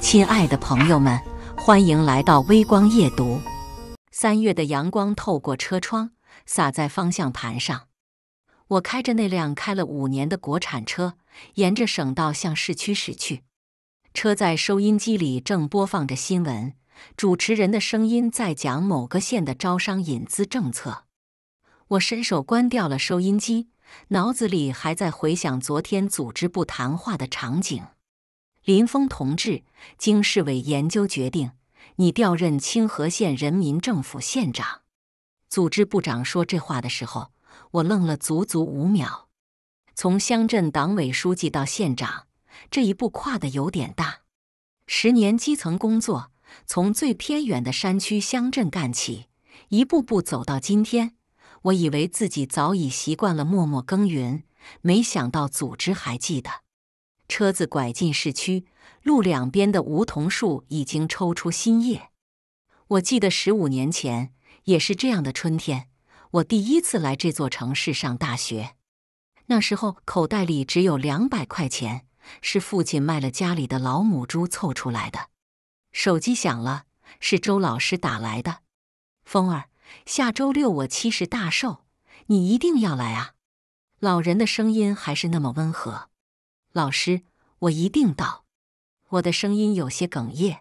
親愛的朋友們，歡迎來到微光夜讀。3月的陽光透過車窗，灑在方向盤上。我開着那輛開了5年的國產車，沿着省道向市區駛去。車載收音機裡正播放着新聞，主持人的聲音在講某個縣的招商引資政策。我伸手關掉了收音機，腦子裡還在回想昨天組織部談話的場景。林峰同志，經市委研究決定，你調任清河縣人民政府縣長。組織部長說這話的時候，我愣了足足5秒。從鄉鎮黨委書記到縣長，這一步跨得有點大。10年基層工作，從最偏遠的山區鄉鎮幹起，一步步走到今天。我以為自己早已習慣了默默耕耘，沒想到組織還記得。車子拐進市區，路兩邊的梧桐樹已經抽出新葉。我記得15年前，也是這樣的春天，我第一次來這座城市上大學。那時候口袋裡只有200塊錢，是父親賣了家裡的老母豬湊出來的。手機響了，是周老師打來的。峰兒，下周6我70大壽，你一定要來啊！老人的聲音還是那麼溫和。老師，我一定到。我的聲音有些哽咽。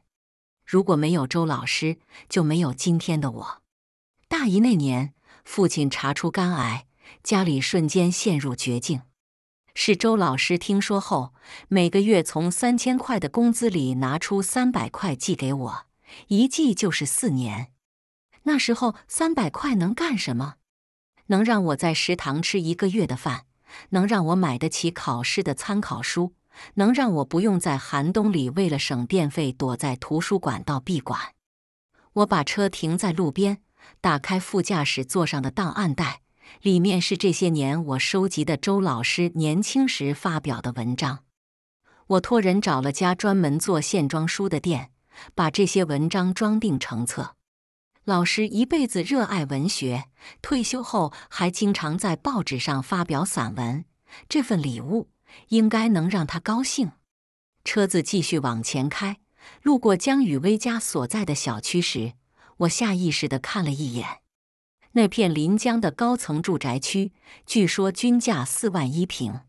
如果沒有周老師，就沒有今天的我。大一那年，父親查出肝癌，家裡瞬間陷入絕境。是周老師聽說後，每個月從3000塊的工資裡拿出300塊寄給我，一寄就是4年。那時候300塊能幹什麼？能讓我在食堂吃1個月的飯，能讓我買得起考試的參考書，能讓我不用在寒冬裡為了省電費躲在圖書館倒閉館。我把車停在路邊，打開副駕駛座上的檔案袋，裡面是這些年我收集的周老師年輕時發表的文章。我托人找了家專門做線裝書的店，把這些文章裝訂成冊。老師一輩子熱愛文學，退休後還經常在報紙上發表散文，這份禮物應該能讓他高興。車子繼續往前開，路過江雨薇家所在的小區時，我下意識地看了一眼。那片臨江的高層住宅區，據說均價4萬1平。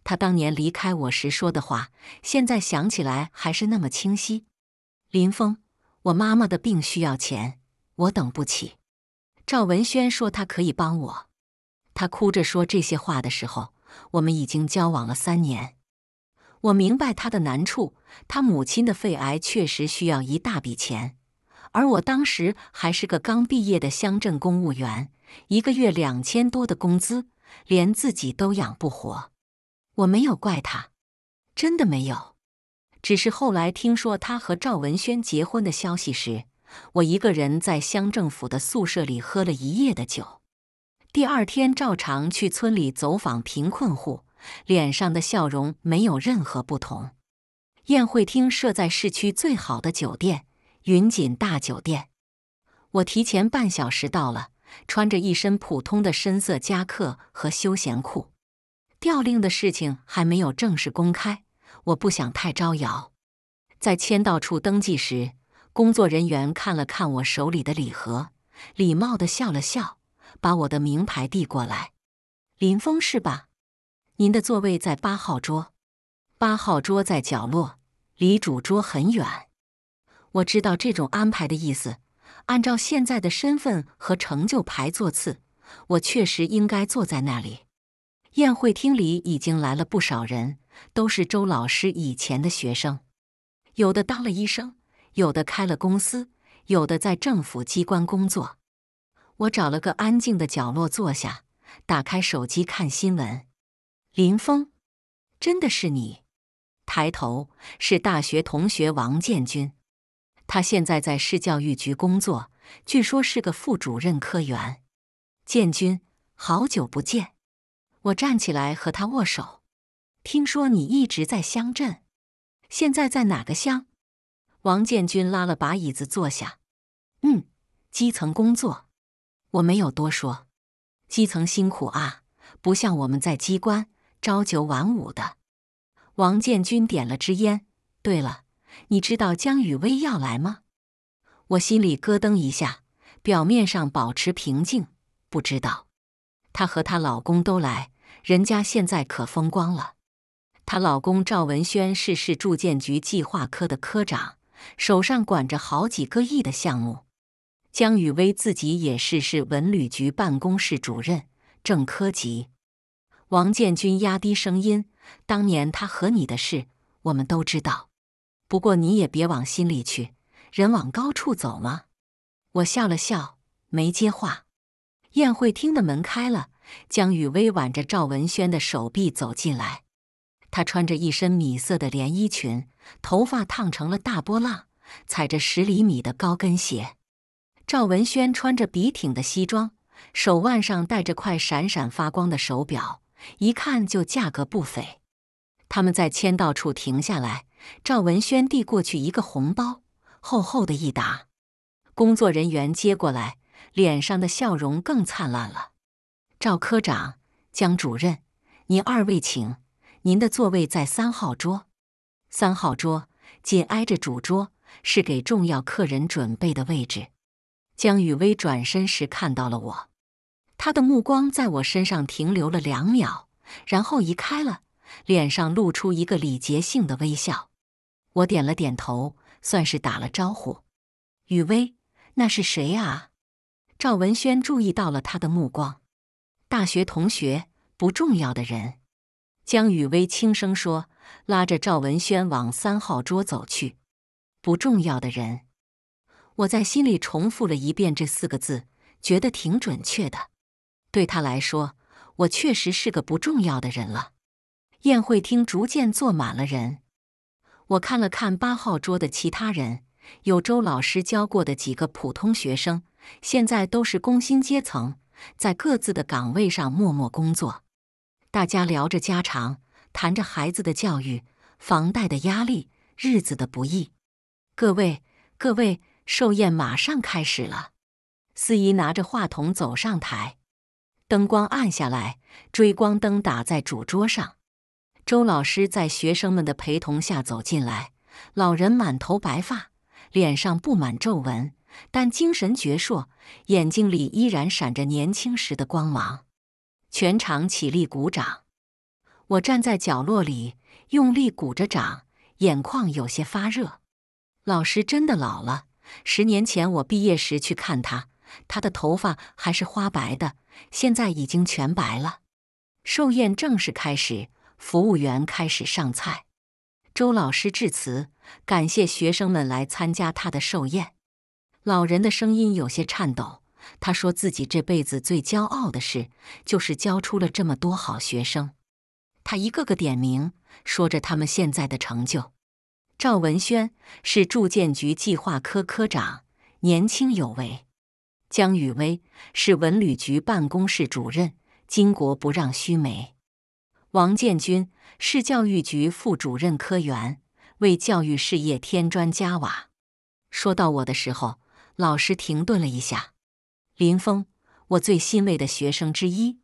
他當年離開我時說的話，現在想起來還是那麼清晰。林峰，我媽媽的病需要錢，我等不起。趙文軒說他可以幫我。他哭着說這些話的時候，我們已經交往了3年。我明白他的難處，他母親的肺癌確實需要一大筆錢，而我當時還是個剛畢業的鄉鎮公務員，1個月2000多的工資，連自己都養不活。我沒有怪他，真的沒有。只是後來聽說他和趙文軒結婚的消息時，我一個人在鄉政府的宿舍裡喝了1夜的酒。第2天照常去村裡走訪貧困戶，臉上的笑容沒有任何不同。宴會廳設在市區最好的酒店雲錦大酒店。我提前半小時到了，穿着一身普通的深色夾克和休閒褲。調令的事情還沒有正式公開，我不想太招搖。在簽到處登記時，工作人員看了看我手裡的禮盒，禮貌地笑了笑，把我的名牌遞過來。林峰是吧？您的座位在8號桌。8號桌在角落，離主桌很遠。我知道這種安排的意思，按照現在的身份和成就排座次，我確實應該坐在那裡。宴會廳裡已經來了不少人，都是周老師以前的學生，有的當了醫生，有的開了公司，有的在政府機關工作。我找了個安靜的角落坐下，打開手機看新聞。林峰，真的是你？抬頭是大學同學王建軍，他現在在市教育局工作，據說是個副主任科員。建軍，好久不見。我站起來和他握手。聽說你一直在鄉鎮，現在在哪個鄉？王建軍拉了把椅子坐下。基層工作。我沒有多說。基層辛苦啊，不像我们在機關朝9晚5的。王建軍點了支煙。对了，你知道江雨薇要來嗎？”我心裡咯噔一下，表面上保持平靜，不知道。她和她老公都來，人家現在可風光了。她老公趙文軒是市住建局計劃科的科長，手上管着好幾個億的項目。江雨薇自己也是市文旅局辦公室主任，正科級。王建軍壓低聲音：“當年他和你的事，我們都知道。不過你也別往心裡去，人往高處走嘛。”我笑了笑，沒接話。宴會廳的門開了，江雨薇挽着趙文軒的手臂走進來。她穿着一身米色的連衣裙，頭髮燙成了大波浪，踩着10厘米的高跟鞋。趙文軒穿着笔挺的西裝，手腕上戴着塊閃閃發光的手錶，一看就價格不菲。他們在簽到處停下來，趙文軒遞過去一個紅包，厚厚的一沓。工作人員接過來，臉上的笑容更燦爛了。趙科長、江主任，您二位請，您的座位在3號桌。3號桌緊挨着主桌，是給重要客人準備的位置。江雨薇轉身時看到了我，她的目光在我身上停留了2秒，然後移開了，臉上露出一個禮節性的微笑。我點了點頭，算是打了招呼。雨薇，那是誰啊？趙文軒注意到了他的目光。大學同學，不重要的人。江雨薇輕聲說，拉着趙文軒往3號桌走去。不重要的人。我在心裡重複了一遍這4個字，覺得挺準確的。對他來說，我確實是個不重要的人了。宴會廳逐漸坐滿了人。我看了看8號桌的其他人，有周老師教過的幾個普通學生，現在都是工薪階層，在各自的崗位上默默工作。大家聊着家常，談着孩子的教育、房貸的壓力、日子的不易。各位，寿宴馬上開始了。司儀拿着話筒走上台，燈光暗下來，追光燈打在主桌上。周老師在學生們的陪同下走進來，老人滿頭白髮，臉上布滿皺紋，但精神矍鑠，眼睛裡依然閃着年輕時的光芒。全場起立鼓掌。我站在角落裡，用力鼓着掌，眼眶有些發熱。老師真的老了，10年前我畢業時去看他，他的頭髮還是花白的，現在已經全白了。壽宴正式開始，服務員開始上菜。周老師致辭，感謝學生們來參加他的壽宴。老人的聲音有些顫抖，他說自己這輩子最驕傲的事，就是教出了這麼多好學生。他一個個點名，說着他們現在的成就。趙文軒是住建局計劃科科長，年輕有為。江雨薇是文旅局辦公室主任，巾幗不讓須眉。王建軍是教育局副主任科員，為教育事業添磚加瓦。說到我的時候，老師停頓了一下。林峰，我最欣慰的學生之一，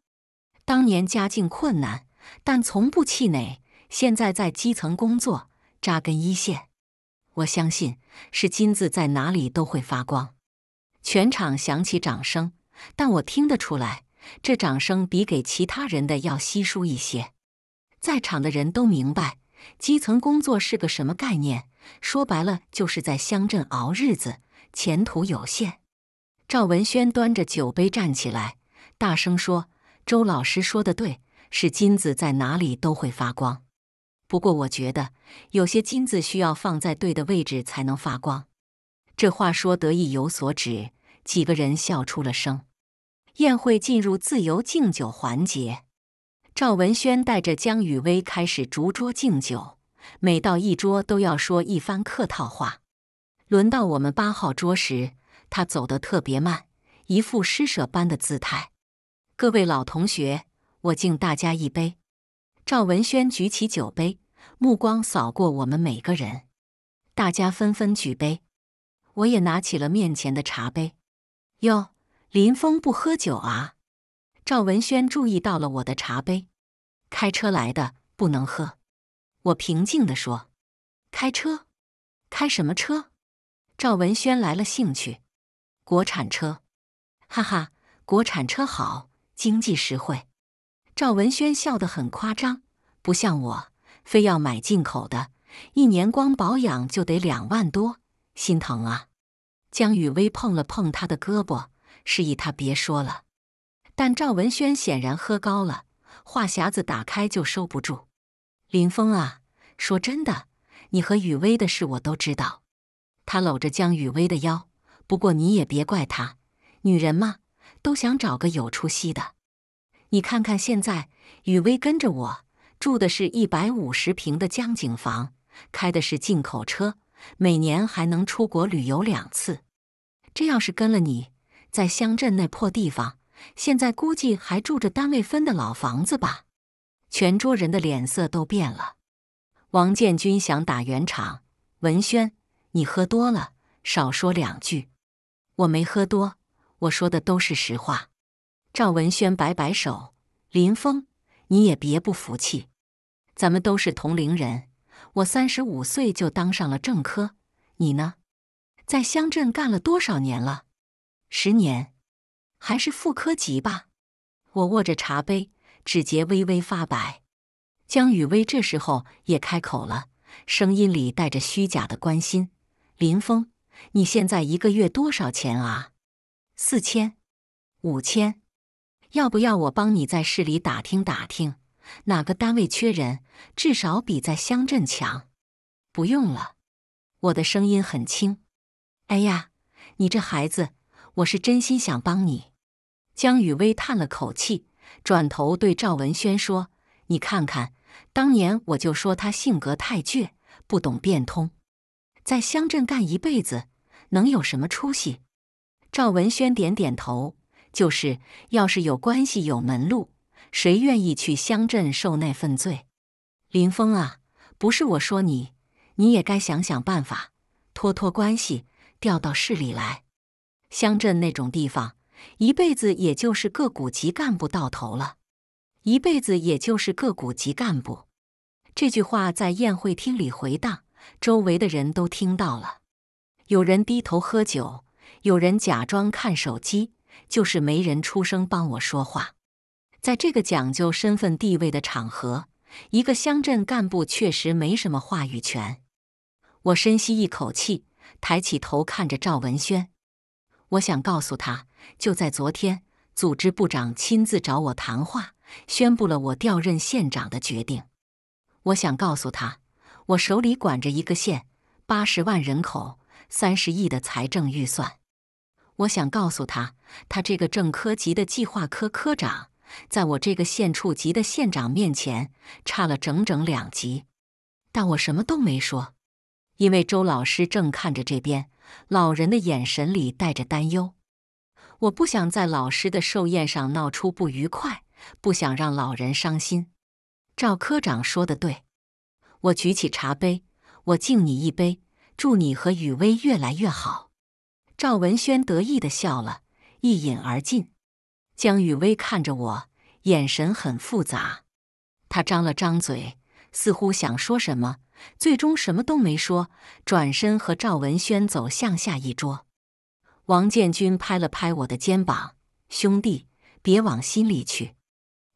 當年家境困難，但從不氣餒，現在在基層工作，扎根一線。我相信，是金子在哪裡都會發光。全場響起掌聲，但我聽得出來，這掌聲比給其他人的要稀疏一些。在場的人都明白，基層工作是個什麼概念，說白了就是在鄉鎮熬日子，前途有限。趙文軒端着酒杯站起來，大聲說：“周老師說得對，是金子在哪裡都會發光。不過我覺得，有些金子需要放在對的位置才能發光。”這話說得意有所指，幾個人笑出了聲。宴會進入自由敬酒環節，趙文軒帶着江雨薇開始逐桌敬酒，每到一桌都要說一番客套話。輪到我們8號桌時，他走得特別慢，一副施捨般的姿態。各位老同學，我敬大家一杯。趙文軒舉起酒杯，目光掃過我們每個人，大家紛紛舉杯。我也拿起了面前的茶杯。喲，林峰不喝酒啊？趙文軒注意到了我的茶杯。開車來的不能喝。我平靜地說。開車？開什麼車？趙文軒來了興趣。國產車。哈哈，國產車好，經濟實惠。趙文軒笑得很誇張，不像我，非要買進口的，一年光保養就得2萬多，心疼啊。江雨薇碰了碰他的胳膊，示意他別說了。但趙文軒顯然喝高了，話匣子打開就收不住。林峰啊，說真的，你和雨薇的事我都知道。他摟着江雨薇的腰，不過你也別怪他，女人嘛，都想找個有出息的。你看看现在，雨薇跟着我，住的是150平的江景房，開的是進口車，每年還能出國旅遊2次。這要是跟了你，在鄉鎮那破地方，現在估計還住着單位分的老房子吧？全桌人的臉色都變了。王建軍想打圓場：文軒，你喝多了，少說2句。我沒喝多，我說的都是實話。趙文軒擺擺手：林峰，你也別不服氣，咱們都是同齡人。我35歲就當上了正科，你呢？在鄉鎮幹了多少年了？10年，還是副科級吧。我握着茶杯，指節微微發白。江雨薇這時候也開口了，聲音裡帶着虛假的關心：林峰，你現在1個月多少錢啊？4000、5000。要不要我幫你在市裡打聽打聽，哪個單位缺人，至少比在鄉鎮強？不用了。我的聲音很輕。哎呀，你這孩子，我是真心想幫你。江雨薇嘆了口氣，轉頭對趙文軒說：你看看，當年我就說他性格太倔，不懂變通，在鄉鎮幹一輩子，能有什麼出息？趙文軒點點頭，就是要是有關係有門路，誰願意去鄉鎮受那份罪？林峰啊，不是我說你，你也該想想辦法，托關係，調到市裡來。鄉鎮那種地方，一輩子也就是個股級幹部到頭了，一輩子也就是個股級幹部。這句話在宴會廳裡回盪，周圍的人都聽到了。有人低頭喝酒，有人假裝看手機，就是沒人出聲幫我說話。在這個講究身份地位的場合，一個鄉鎮幹部確實沒什麼話語權。我深吸一口氣，抬起頭看着趙文軒。我想告訴他，就在昨天，組織部長親自找我談話，宣布了我調任縣長的決定。我想告訴他，我手裡管着一個縣，80萬人口，30億的財政預算。我想告訴他，他這個正科級的計劃科科長，在我這個縣處級的縣長面前差了整整2級。但我什麼都沒說，因為周老師正看着這邊，老人的眼神裡帶着擔憂。我不想在老師的壽宴上鬧出不愉快，不想讓老人傷心。趙科長說得對。我舉起茶杯，我敬你一杯，祝你和雨薇越來越好。趙文軒得意地笑了，一飲而盡。江雨薇看着我，眼神很複雜。她張了張嘴，似乎想說什麼，最終什麼都沒說，轉身和趙文軒走向下一桌。王建軍拍了拍我的肩膀：兄弟，別往心裡去。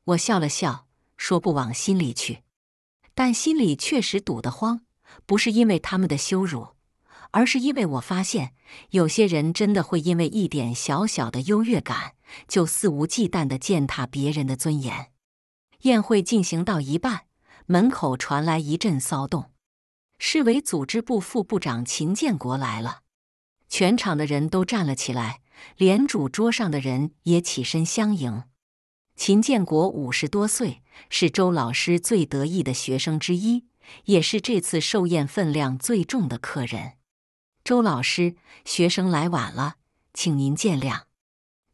我笑了笑，說不往心裡去，但心裡確實堵得慌，不是因為他們的羞辱，而是因為我發現，有些人真的會因為一點小小的優越感，就肆無忌憚地踐踏別人的尊嚴。宴會進行到一半，門口傳來一陣騷動，市委組織部副部長秦建國來了。全場的人都站了起來，連主桌上的人也起身相迎。秦建國50多歲，是周老師最得意的學生之一，也是這次壽宴分量最重的客人。周老師，學生來晚了，請您見諒。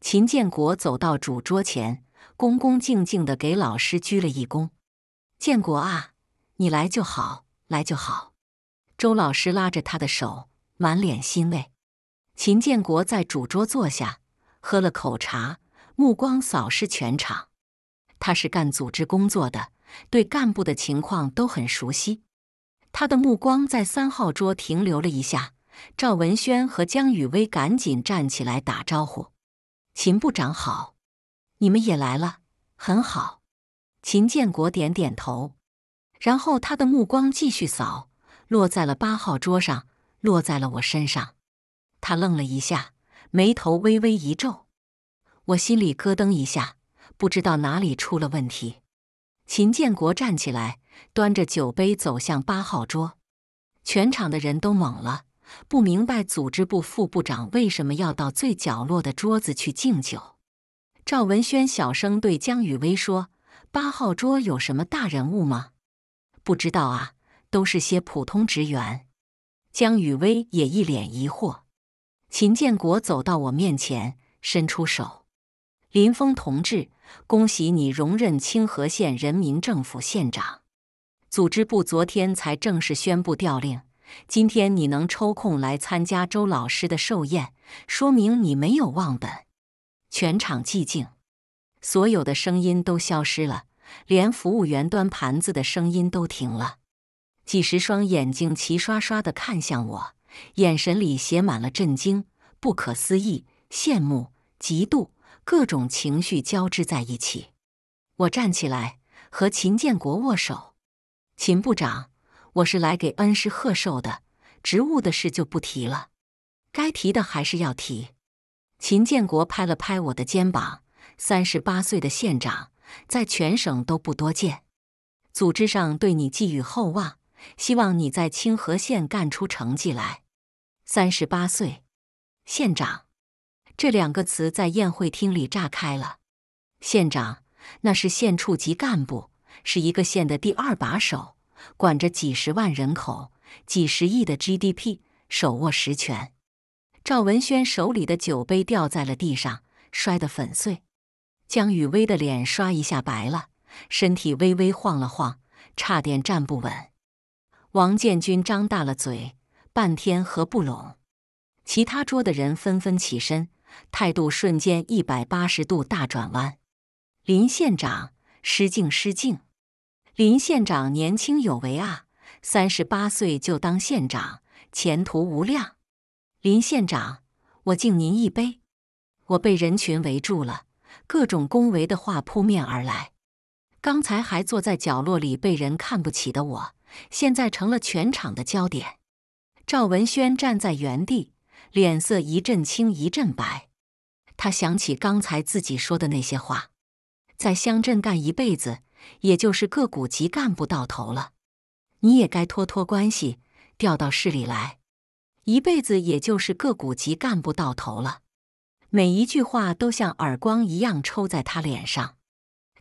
秦建國走到主桌前，恭恭敬敬地給老師鞠了一躬。建國啊，你來就好，來就好。周老師拉着他的手，滿臉欣慰。秦建國在主桌坐下，喝了口茶，目光掃視全場。他是幹組織工作的，對幹部的情況都很熟悉。他的目光在3號桌停留了一下，趙文軒和江雨薇趕緊站起來打招呼：“秦部長好，你們也來了，很好。”秦建國點點頭，然後他的目光繼續掃，落在了8號桌上，落在了我身上。他愣了一下，眉頭微微一皺，我心裡咯噔一下，不知道哪裡出了問題。秦建國站起來，端着酒杯走向8號桌，全場的人都懵了，不明白組織部副部長為什麼要到最角落的桌子去敬酒。趙文軒小聲對江雨薇說：“8號桌有什麼大人物嗎？”“不知道啊，都是些普通職員。”江雨薇也一臉疑惑。秦建國走到我面前，伸出手：“林峰同志，恭喜你榮任清河縣人民政府縣長。組織部昨天才正式宣布調令，今天你能抽空來參加周老師的壽宴，說明你沒有忘本。”全場寂靜，所有的聲音都消失了，連服務員端盤子的聲音都停了。幾十雙眼睛齊刷刷地看向我，眼神裡寫滿了震驚、不可思議、羨慕、嫉妒，各種情緒交織在一起。我站起來，和秦建國握手：“秦部長，我是來給恩師賀壽的，職務的事就不提了，該提的還是要提。”秦建國拍了拍我的肩膀：“38歲的縣長，在全省都不多見，組織上對你寄予厚望，希望你在清河縣幹出成績來。”38歲，縣長，這2個詞在宴會廳裡炸開了。縣長，那是縣處級幹部，是一個縣的第2把手，管着幾十萬人口、幾十億的 GDP， 手握實權。趙文軒手裡的酒杯掉在了地上，摔得粉碎。江雨薇的臉刷一下白了，身體微微晃了晃，差點站不穩。王建軍張大了嘴，半天合不攏。其他桌的人紛紛起身，態度瞬間180度大轉彎。林縣長，失敬失敬。林縣長年輕有為啊，38歲就當縣長，前途無量。林縣長，我敬您一杯。我被人群圍住了，各種恭維的話撲面而來。剛才還坐在角落裡被人看不起的我，現在成了全場的焦點。趙文軒站在原地，臉色一陣青一陣白。他想起剛才自己說的那些話，在鄉鎮幹一輩子，也就是個股級幹部到頭了，你也該托關係，調到市裡來。一輩子也就是個股級幹部到頭了。每一句話都像耳光一樣抽在他臉上。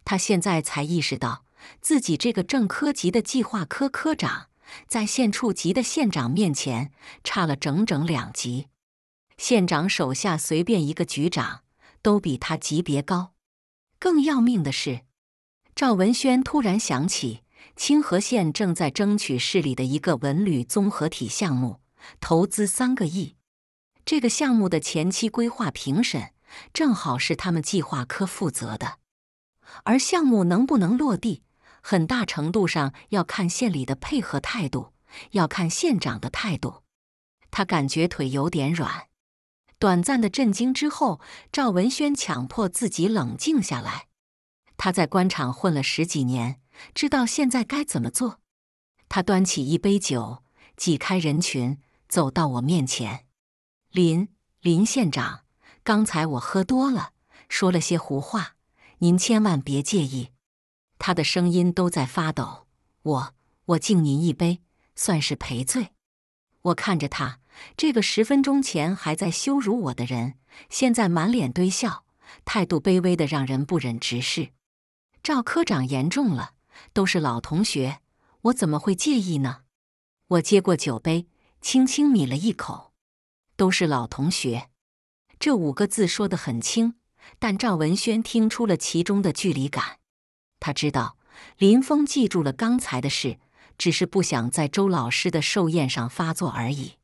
他現在才意識到，自己這個正科級的計劃科科長，在縣處級的縣長面前差了整整2級。縣長手下隨便一個局長都比他級別高。更要命的是，趙文軒突然想起，清河縣正在爭取市裡的一個文旅綜合體項目，投資3個億。這個項目的前期規劃評審，正好是他們計劃科負責的。而項目能不能落地，很大程度上要看縣裡的配合態度，要看縣長的態度。他感覺腿有點軟。短暫的震驚之後，趙文軒強迫自己冷靜下來。他在官場混了10幾年，知道現在該怎麼做。他端起一杯酒，擠開人群，走到我面前。林縣長，剛才我喝多了，說了些胡話，您千萬別介意。他的聲音都在發抖。我敬您一杯，算是賠罪。我看着他，這個10分鐘前還在羞辱我的人，現在滿臉堆笑，態度卑微的讓人不忍直視。趙科長嚴重了，都是老同學，我怎麼會介意呢？我接過酒杯，輕輕抿了一口。都是老同學，這5個字說得很輕，但趙文軒聽出了其中的距離感。他知道林峰記住了剛才的事，只是不想在周老師的壽宴上發作而已。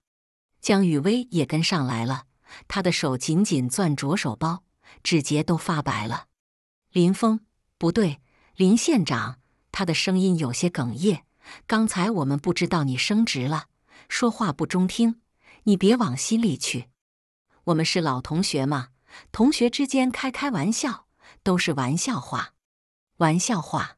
江雨薇也跟上來了，她的手緊緊攥着手包，指節都發白了。林峰，不对，林縣長，他的聲音有些哽咽，剛才我們不知道你升職了，說話不中聽，你別往心裡去。我們是老同學嘛，同學之間開開玩笑，都是玩笑話。玩笑話。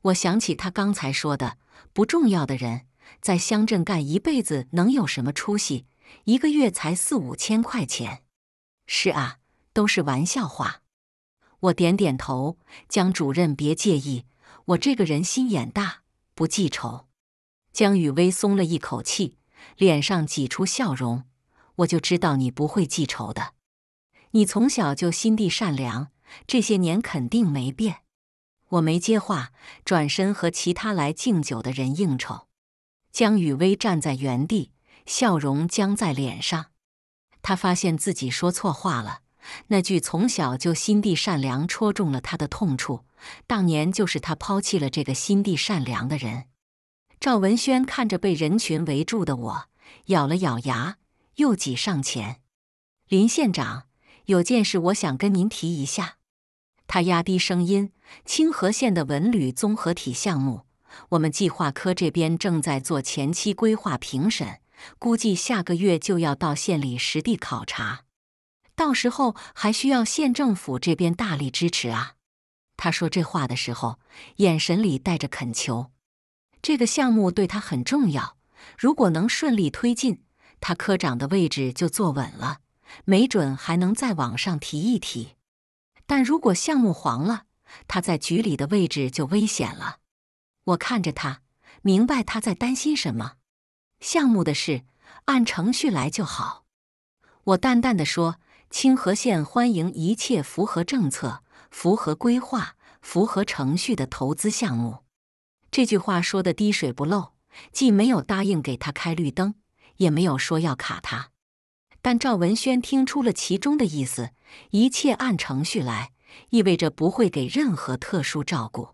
我想起他剛才說的，不重要的人，在鄉鎮幹一輩子能有什麼出息？一個月才4、5千塊錢。是啊，都是玩笑話。我點點頭，江主任別介意，我這個人心眼大，不記仇。江雨薇鬆了一口氣，臉上擠出笑容。我就知道你不會記仇的，你從小就心地善良，這些年肯定沒變。我沒接話，轉身和其他來敬酒的人應酬。江雨薇站在原地，笑容僵在臉上。她發現自己說錯話了，那句從小就心地善良戳中了她的痛處。當年就是她拋棄了這個心地善良的人。趙文軒看着被人群圍住的我，咬了咬牙，又擠上前。林縣長，有件事我想跟您提一下。他壓低聲音，清河縣的文旅綜合體項目，我們計劃科這邊正在做前期規劃評審，估計下個月就要到縣裡實地考察，到時候還需要縣政府這邊大力支持啊。他說這話的時候，眼神裡帶着懇求。這個項目對他很重要，如果能順利推進，他科長的位置就坐穩了，沒準還能再往上提一提。但如果項目黃了，他在局裡的位置就危險了。我看着他，明白他在擔心什麼。項目的事，按程序來就好。我淡淡地說，清河縣歡迎一切符合政策、符合規劃、符合程序的投資項目。這句話說得滴水不漏，既沒有答應給他開綠燈，也沒有說要卡他。但趙文軒聽出了其中的意思，一切按程序來，意味着不會給任何特殊照顧。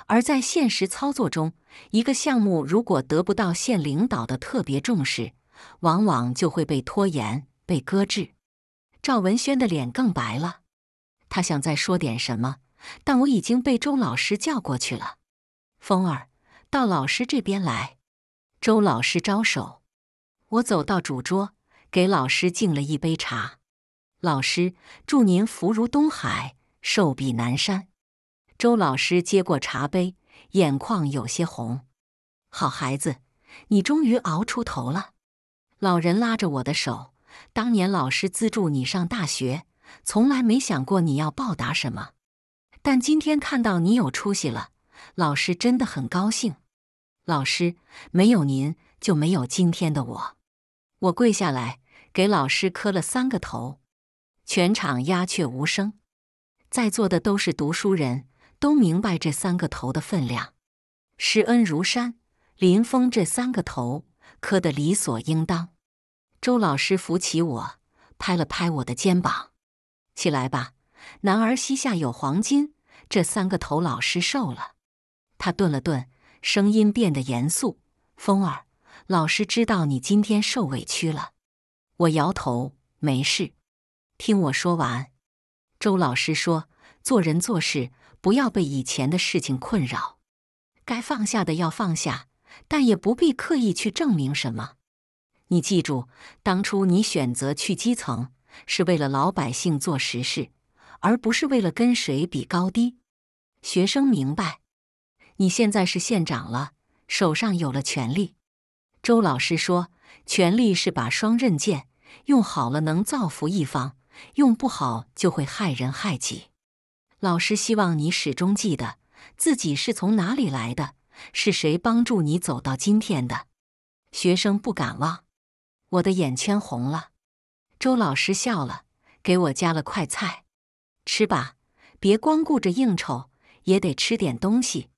而在現實操作中，一個項目如果得不到縣領導的特別重視，往往就會被拖延、被擱置。趙文軒的臉更白了，他想再說點什麼，但我已經被周老師叫過去了。風兒，到老師這邊來。周老師招手。我走到主桌，給老師敬了一杯茶。老師，祝您福如東海，壽比南山。周老師接過茶杯，眼眶有些紅。好孩子，你終於熬出頭了。老人拉着我的手，當年老師資助你上大學，從來沒想過你要報答什麼。但今天看到你有出息了，老師真的很高興。老師，沒有您，就沒有今天的我。我跪下來，給老師磕了3個頭。全場鴉雀無聲，在座的都是讀書人，都明白這3個頭的分量。施恩如山，林峰這3個頭磕得理所應當。周老師扶起我，拍了拍我的肩膀：“起來吧，男兒膝下有黃金，這3個頭老師受了。”他頓了頓，聲音變得嚴肅：“風兒，老師知道你今天受委屈了。”我搖頭：“沒事。”聽我說完。周老師說：“做人做事，不要被以前的事情困擾，該放下的要放下，但也不必刻意去證明什麼。你記住，當初你選擇去基層，是為了老百姓做實事，而不是為了跟誰比高低。學生明白。你現在是縣長了，手上有了權力。”周老師說：“權力是把雙刃劍，用好了能造福一方，用不好就會害人害己。老師希望你始終記得自己是從哪裡來的，是誰幫助你走到今天的。學生不敢忘。”我的眼圈紅了。周老師笑了，給我夾了塊菜：“吃吧，別光顧着應酬，也得吃點東西。”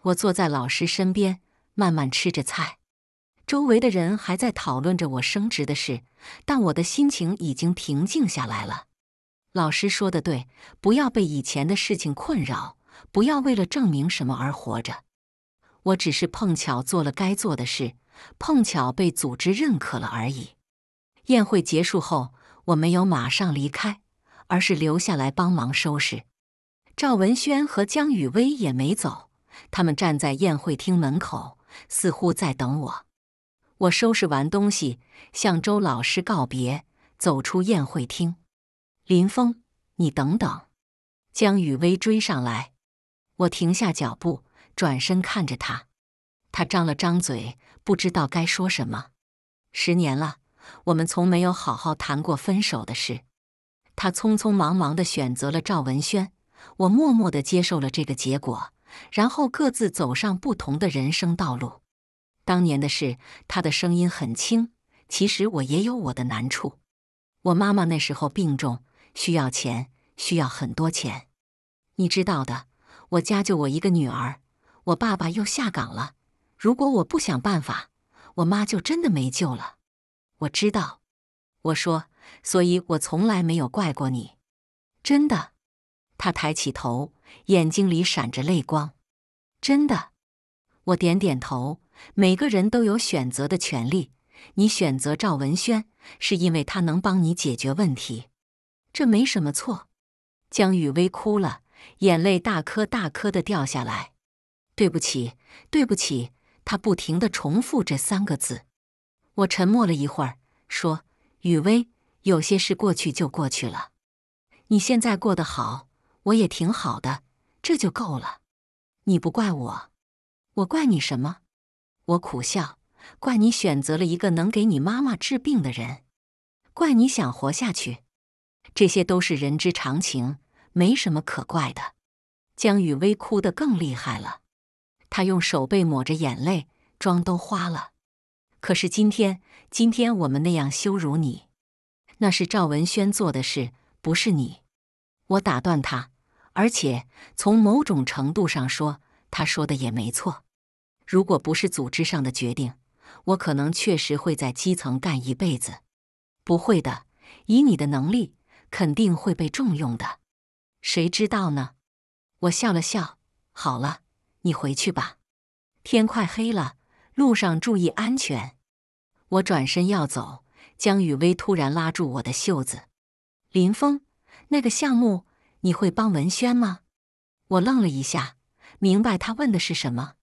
我坐在老師身邊，慢慢吃着菜。周圍的人還在討論着我升職的事，但我的心情已經平靜下來了。老師說的對，不要被以前的事情困擾，不要為了證明什麼而活着。我只是碰巧做了該做的事，碰巧被組織認可了而已。宴會結束後，我沒有馬上離開，而是留下來幫忙收拾。趙文軒和江雨薇也沒走，他們站在宴會廳門口，似乎在等我。我收拾完東西，向周老師告別，走出宴會廳。林峰，你等等！江雨薇追上來，我停下腳步，轉身看着他。他張了張嘴，不知道該說什麼。10年了，我們從沒有好好談過分手的事。他匆匆忙忙地選擇了趙文軒，我默默地接受了這個結果，然後各自走上不同的人生道路。當年的事，他的聲音很輕，其實我也有我的難處。我媽媽那時候病重，需要錢，需要很多錢。你知道的，我家就我一個女兒，我爸爸又下崗了，如果我不想辦法，我媽就真的沒救了。我知道，我說，所以我從來沒有怪過你。真的。他抬起頭，眼睛裡閃着淚光。真的。我點點頭，每個人都有選擇的權利。你選擇趙文軒，是因為他能幫你解決問題，這沒什麼錯。江雨薇哭了，眼淚大顆大顆地掉下來。對不起，對不起，她不停地重複這3個字。我沉默了一會兒，說：雨薇，有些事過去就過去了。你現在過得好，我也挺好的，這就夠了。你不怪我，我怪你什麼？我苦笑，怪你選擇了一個能給你媽媽治病的人，怪你想活下去。這些都是人之常情，沒什麼可怪的。江雨薇哭得更厲害了，她用手背抹着眼淚，妝都花了。可是今天我們那樣羞辱你，那是趙文軒做的事，不是你。我打斷他，而且從某種程度上說，他說的也沒錯。如果不是組織上的決定，我可能確實會在基層幹一輩子。不會的，以你的能力，肯定會被重用的。誰知道呢？我笑了笑，好了，你回去吧。天快黑了，路上注意安全。我轉身要走，江雨薇突然拉住我的袖子。林峰，那個項目你會幫文軒嗎？我愣了一下，明白他問的是什麼。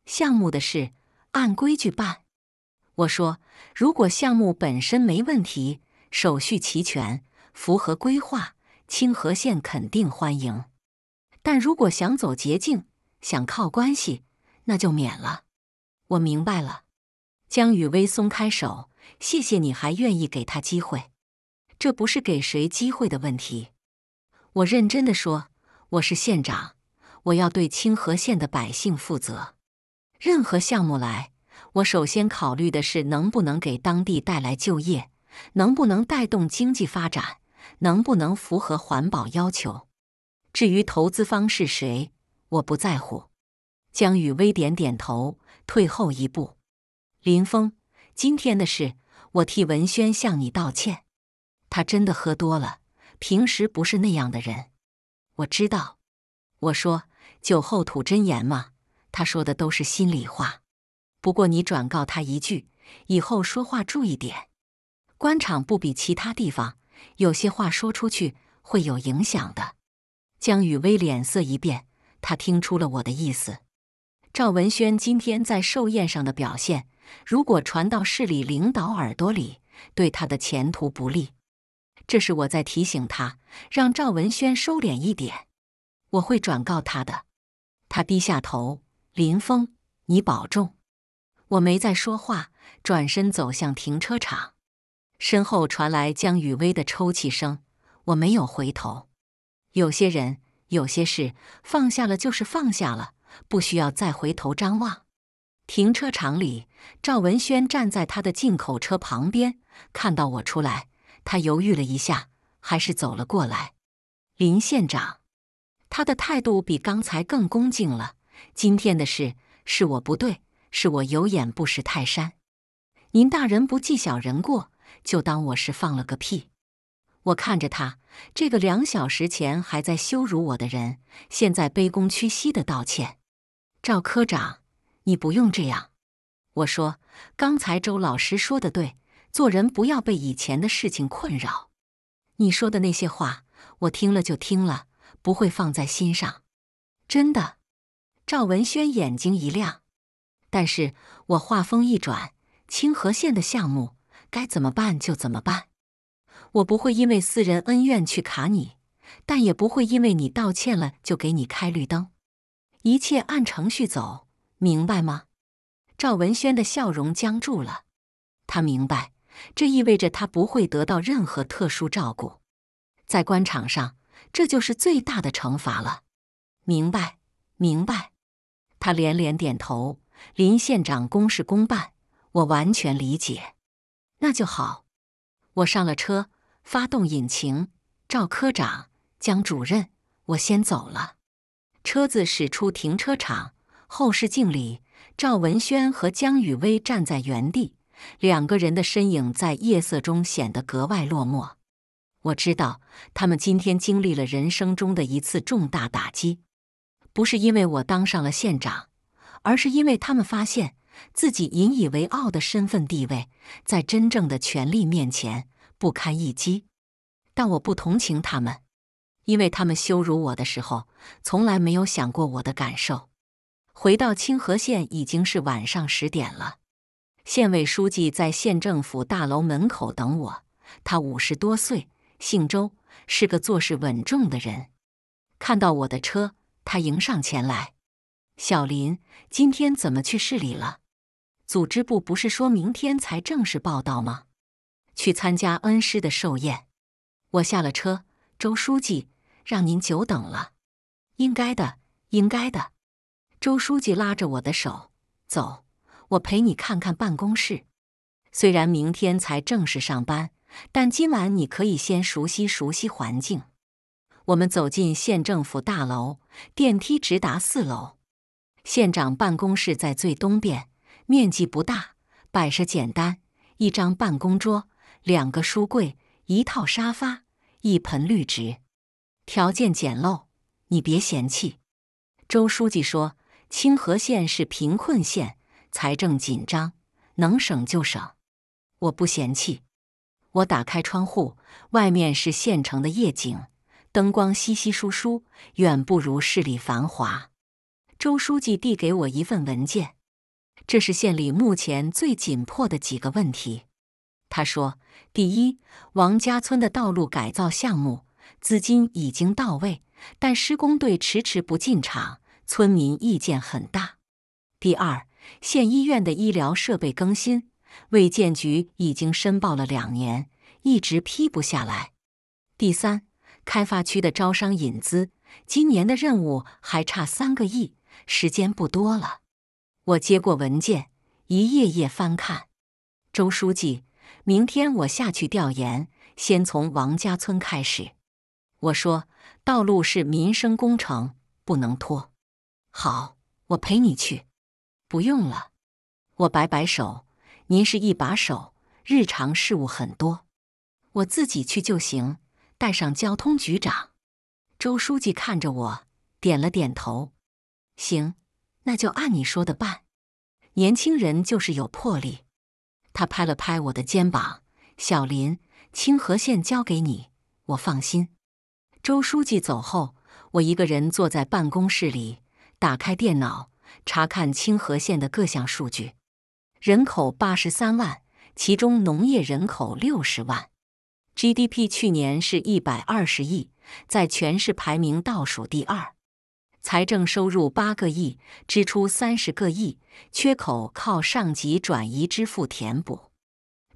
項目的事，按規矩辦。我說，如果項目本身沒問題，手續齊全，符合規劃，清河縣肯定歡迎。但如果想走捷徑，想靠關係，那就免了。我明白了。江雨薇鬆開手，謝謝你還願意給他機會。這不是給誰機會的問題。我認真地說，我是縣長，我要對清河縣的百姓負責。任何項目來，我首先考慮的是能不能給當地帶來就業，能不能帶動經濟發展，能不能符合環保要求。至於投資方是誰，我不在乎。江雨薇點點頭，退後一步。林峰，今天的事，我替文軒向你道歉。他真的喝多了，平時不是那樣的人。我知道。我說，酒後吐真言嘛，他說的都是心裡話。不過你轉告他一句，以後說話注意點。官場不比其他地方，有些話說出去會有影響的。江雨薇臉色一變，他聽出了我的意思。趙文軒今天在壽宴上的表現，如果傳到市裡領導耳朵裡，對他的前途不利。這是我在提醒他，讓趙文軒收斂一點。我會轉告他的。他低下頭，林峰，你保重。我沒再說話，轉身走向停車場。身後傳來江雨薇的抽泣聲，我沒有回頭。有些人，有些事，放下了就是放下了，不需要再回頭張望。停車場裡，趙文軒站在他的进口車旁邊，看到我出來，他猶豫了一下，還是走了過來。林縣長，他的態度比剛才更恭敬了。今天的事，是我不對，是我有眼不识泰山。您大人不計小人過，就當我是放了個屁。我看着他，這個2小時前還在羞辱我的人，現在卑躬屈膝的道歉。趙科長，你不用這樣。我說，剛才周老師說的對，做人不要被以前的事情困擾。你說的那些話，我聽了就聽了，不會放在心上。真的。趙文軒眼睛一亮，但是我話鋒一轉，清河縣的項目該怎麼辦就怎麼辦。我不會因為私人恩怨去卡你，但也不會因為你道歉了就給你開綠燈。一切按程序走，明白嗎？趙文軒的笑容僵住了，他明白，這意味着他不會得到任何特殊照顧。在官場上，這就是最大的懲罰了。明白，明白。他連連點頭。林縣長公事公辦，我完全理解。那就好。我上了車，發動引擎。趙科長、江主任，我先走了。車子駛出停車場，後視鏡裡，趙文軒和江雨薇站在原地，兩個人的身影在夜色中顯得格外落寞。我知道，他們今天經歷了人生中的一次重大打擊，不是因為我當上了縣長，而是因為他們發現自己引以為傲的身份地位，在真正的權力面前不堪一擊。但我不同情他們，因為他們羞辱我的時候，從來沒有想過我的感受。回到清河縣已經是晚上10點了，縣委書記在縣政府大樓門口等我，他50多歲，姓周，是個做事穩重的人。看到我的車，他迎上前來。小林，今天怎麼去市裡了？組織部不是說明天才正式報到嗎？去參加恩師的壽宴。我下了車，周書記，讓您久等了。應該的，應該的。周書記拉着我的手，走，我陪你看看辦公室。雖然明天才正式上班，但今晚你可以先熟悉熟悉環境。我們走進縣政府大樓，電梯直達4樓。縣長辦公室在最東邊，面積不大，擺設簡單，一張辦公桌，2個書櫃，一套沙發，一盆綠植，條件簡陋，你別嫌棄。周書記說，清河縣是貧困縣，財政緊張，能省就省。我不嫌棄。我打開窗戶，外面是縣城的夜景，燈光稀稀疏疏，遠不如市裡繁華。周書記遞給我一份文件，這是縣裡目前最緊迫的幾個問題。他說，第一，王家村的道路改造項目資金已經到位，但施工隊遲遲不進場，村民意見很大。第二，縣醫院的醫療設備更新，衛健局已經申報了2年，一直批不下來。第三，開發區的招商引資，今年的任務還差3個億，時間不多了。我接過文件，一頁頁翻看。周書記，明天我下去調研，先從王家村開始。我說，道路是民生工程，不能拖。好，我陪你去。不用了。我擺擺手，您是一把手，日常事務很多，我自己去就行，帶上交通局長。周書記看着我，點了點頭。行，那就按你說的辦。年輕人就是有魄力。他拍了拍我的肩膀，小林，清河縣交給你，我放心。周書記走後，我一個人坐在辦公室裡，打開電腦，查看清河縣的各項數據。人口83萬，其中農業人口60萬。GDP 去年是120億，在全市排名倒數第2。財政收入8個億，支出30個億，缺口靠上級轉移支付填補。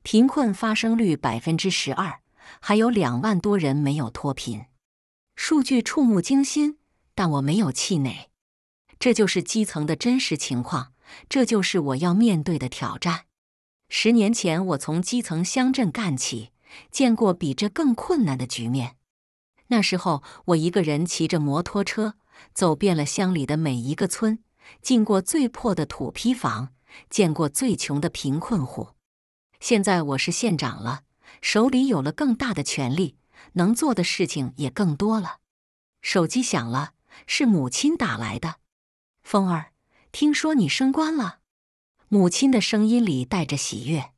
貧困發生率12%，還有2萬多人沒有脫貧。數據觸目驚心，但我沒有氣餒。這就是基層的真實情況，這就是我要面對的挑戰。10年前，我從基層鄉鎮幹起，見過比這更困難的局面。那時候，我一個人騎着摩托車，走遍了鄉裡的每一個村，進過最破的土坯房，見過最窮的貧困戶。現在我是縣長了，手裡有了更大的權力，能做的事情也更多了。手機響了，是母親打來的。鳳兒，聽說你升官了。母親的聲音裡帶着喜悅。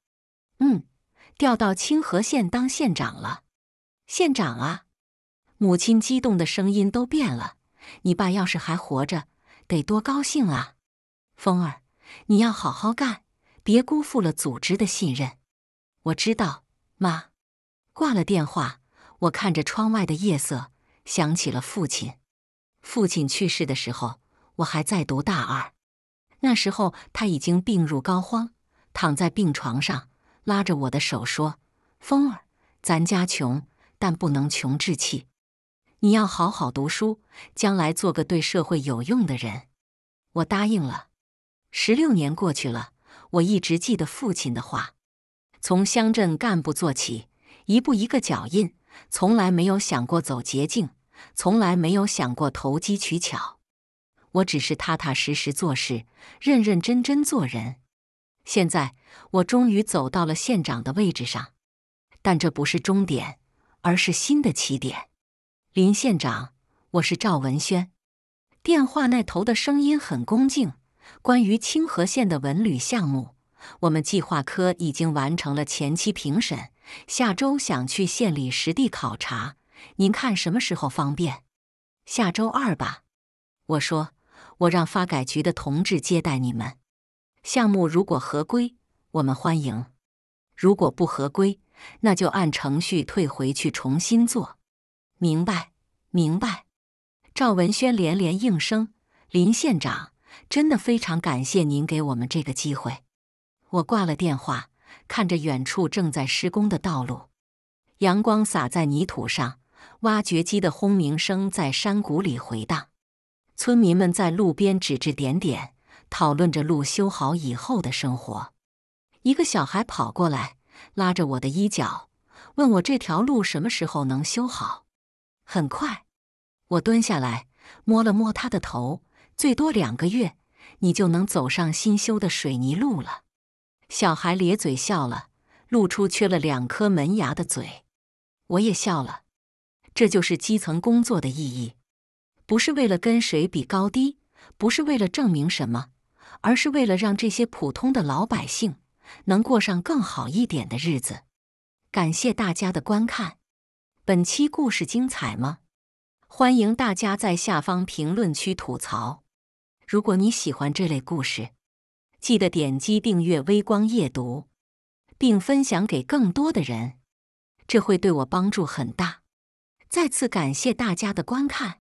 調到清河縣當縣長了。縣長啊！母親激動的聲音都變了。你爸要是還活着，得多高興啊！風兒，你要好好幹，別辜負了組織的信任。我知道，媽。掛了電話，我看着窗外的夜色，想起了父親。父親去世的時候，我還在讀大2。那時候他已經病入膏肓，躺在病床上，拉着我的手說：“風兒，咱家窮，但不能窮志氣。你要好好讀書，將來做個對社會有用的人。”我答應了。16年過去了，我一直記得父親的話。從鄉鎮幹部做起，一步一個腳印，從來沒有想過走捷徑，從來沒有想過投機取巧。我只是踏踏實實做事，認認真真做人。現在我終於走到了縣長的位置上，但這不是終點，而是新的起點。林縣長，我是趙文軒。電話那頭的聲音很恭敬。關於清河縣的文旅項目，我們計劃科已經完成了前期評審，下周想去縣裡實地考察，您看什麼時候方便？下周2吧。我說，我讓發改局的同志接待你們。項目如果合規，我們歡迎；如果不合規，那就按程序退回去重新做。明白，明白。趙文軒連連應聲。林縣長，真的非常感謝您給我們這個機會。我掛了電話，看着遠處正在施工的道路，陽光灑在泥土上，挖掘機的轟鳴聲在山谷裡回盪。村民們在路邊指指點點，討論着路修好以後的生活。一個小孩跑過來，拉着我的衣角，問我這條路什麼時候能修好。很快。我蹲下來，摸了摸他的頭，最多2個月，你就能走上新修的水泥路了。小孩咧嘴笑了，露出缺了2顆門牙的嘴。我也笑了。這就是基層工作的意義，不是為了跟誰比高低，不是為了證明什麼，而是為了讓這些普通的老百姓能過上更好一點的日子。感謝大家的觀看。本期故事精彩嗎？歡迎大家在下方評論區吐槽。如果你喜歡這類故事，記得點擊訂閱微光夜讀，並分享給更多的人，這會對我幫助很大。再次感謝大家的觀看。